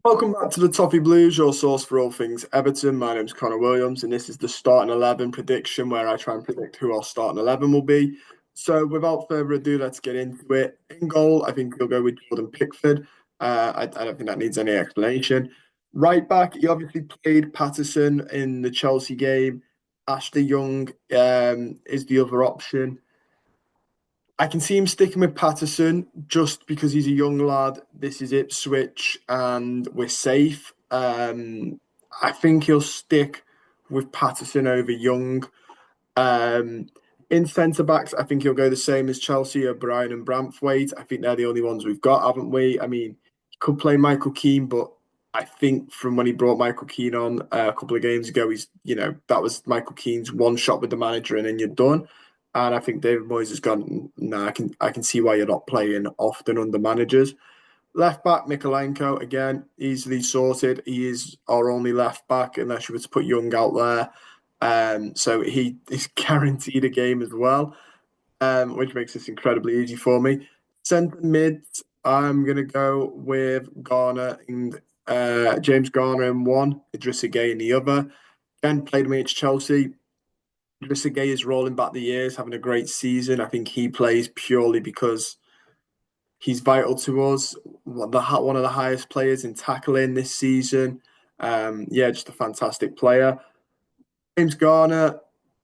Welcome back to the Toffee Blues, your source for all things Everton. My name's Connor Williams, and this is the starting 11 prediction where I try and predict who our starting 11 will be. So, without further ado, let's get into it. In goal, I think he'll go with Jordan Pickford. I don't think that needs any explanation. Right back, he obviously played Patterson in the Chelsea game. Ashley Young is the other option. I can see him sticking with Patterson just because he's a young lad. This is Ipswich and we're safe. I think he'll stick with Patterson over Young. Um, in centre backs, I think he'll go the same as Chelsea, O'Brien and Branthwaite. I think they're the only ones we've got, haven't we? I mean, he could play Michael Keane, but I think from when he brought Michael Keane on a couple of games ago, that was Michael Keane's one shot with the manager and then you're done. And I think David Moyes has gone, nah, I can see why you're not playing often under managers. Left back, Mikalenko, again, easily sorted. He is our only left back unless you were to put Young out there. So he is guaranteed a game as well, which makes this incredibly easy for me. Centre mid, I'm going to go with Garner and James Garner in one, Idrissa Gueye in the other. Again, played him against Chelsea. Idrissa Gueye is rolling back the years, having a great season. I think he plays purely because he's vital to us. One of the highest players in tackling this season. Yeah, just a fantastic player. James Garner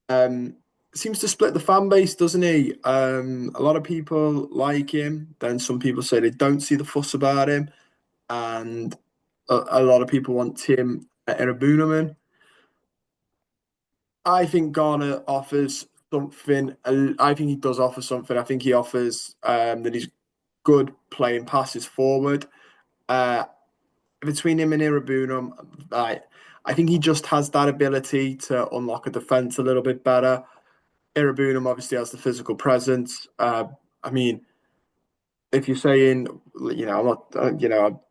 seems to split the fan base, doesn't he? A lot of people like him. Then some people say they don't see the fuss about him, and a lot of people want Tim Erabunaman. I think Garner offers something. I think he does offer something. I think he offers that he's good playing passes forward. Uh, Between him and Irabunum, I think he just has that ability to unlock a defense a little bit better. Irabunum obviously has the physical presence. I mean, if you're saying, I'm not,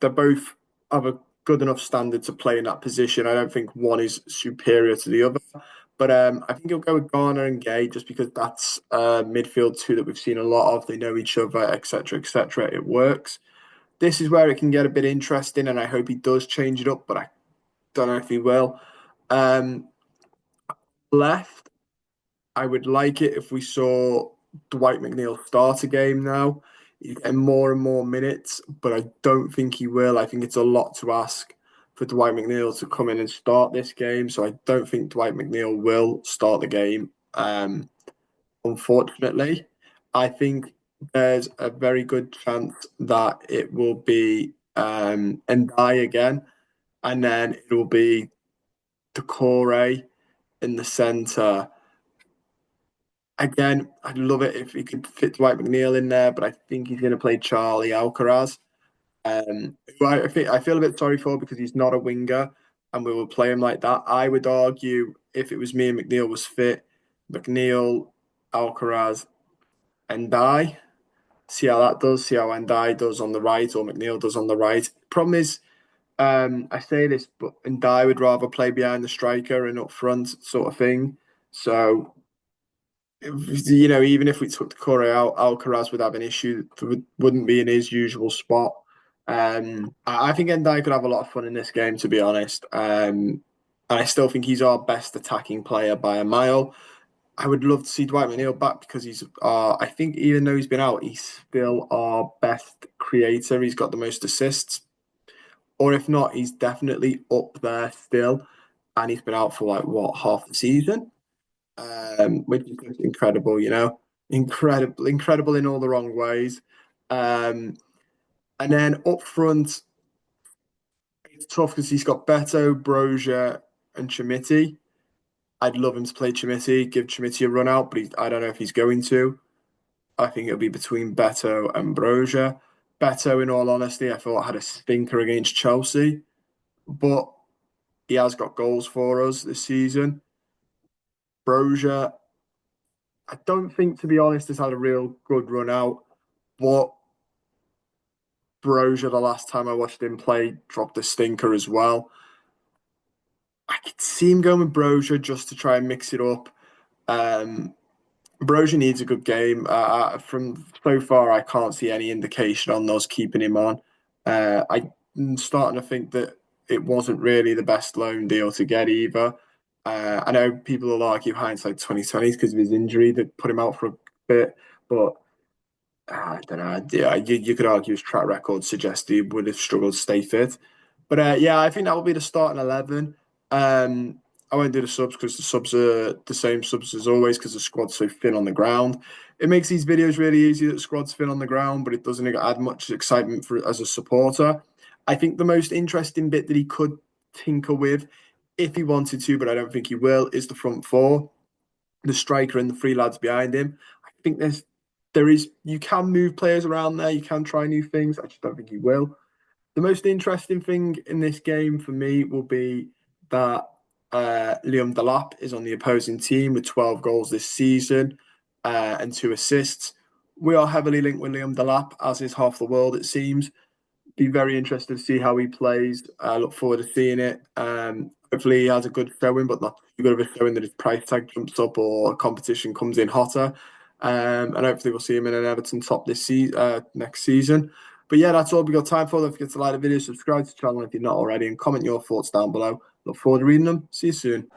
they both have a good enough standard to play in that position. I don't think one is superior to the other. But I think he'll go with Garner and Gay just because that's midfield two that we've seen a lot of. They know each other, etc., etc. It works. This is where it can get a bit interesting, and I hope he does change it up, but I don't know if he will. Um, Left, I would like it if we saw Dwight McNeil start a game now. He's getting more and more minutes, but I don't think he will. I think it's a lot to ask for Dwight McNeil to come in and start this game, so I don't think Dwight McNeil will start the game. Unfortunately, I think there's a very good chance that it will be Ndai again, and then it will be Decore in the centre. Again, I'd love it if he could fit Dwight McNeil in there, but I think he's going to play Charlie Alcaraz. Who I feel a bit sorry for because he's not a winger, and we will play him like that. I would argue if it was me and McNeil was fit, McNeil, Alcaraz, Ndai. See how that does. See how Ndai does on the right or McNeil does on the right. Problem is, I say this, but Ndai would rather play behind the striker and up front, sort of thing. So, even if we took the Corey out, Alcaraz would have an issue. Wouldn't be in his usual spot. I think Ndai could have a lot of fun in this game, to be honest. And I still think he's our best attacking player by a mile. I would love to see Dwight McNeil back because I think even though he's been out, he's still our best creator. He's got the most assists. Or if not, he's definitely up there still. And he's been out for like, what, half the season? Which is just incredible, Incredible, incredible in all the wrong ways. Um, and then up front, it's tough because he's got Beto, Brozier, and Chimiti. I'd love him to play Chimiti, give Chimiti a run out, but I don't know if he's going to. I think it'll be between Beto and Brozier. Beto, in all honesty, I thought had a stinker against Chelsea, but he has got goals for us this season. Brozier, I don't think, to be honest, has had a real good run out, but Brozier, the last time I watched him play, dropped a stinker as well. I could see him going with Brozier just to try and mix it up. Um, Brozier needs a good game. From so far, I can't see any indication on those keeping him on. I starting to think that it wasn't really the best loan deal to get either. I know people will argue hindsight 2020 because of his injury that put him out for a bit, but I don't know. Yeah, you could argue his track record suggests he would have struggled to stay fit. But yeah, I think that will be the starting 11. I won't do the subs because the subs are the same subs as always because the squad's so thin on the ground. It makes these videos really easy that the squad's thin on the ground, but it doesn't add much excitement for as a supporter. I think the most interesting bit that he could tinker with, if he wanted to, but I don't think he will, is the front four, the striker and the three lads behind him. I think there is you can move players around there, you can try new things. I just don't think he will. The most interesting thing in this game for me will be that Liam Delap is on the opposing team with 12 goals this season and 2 assists. We are heavily linked with Liam Delap, as is half the world, it seems. Be very interested to see how he plays. I look forward to seeing it. Hopefully, he has a good showing, but not too good of a showing that his price tag jumps up or competition comes in hotter. And hopefully, we'll see him in an Everton top next season. But yeah, that's all we got time for. Don't forget to like the video, subscribe to the channel if you're not already, and comment your thoughts down below. Look forward to reading them. See you soon.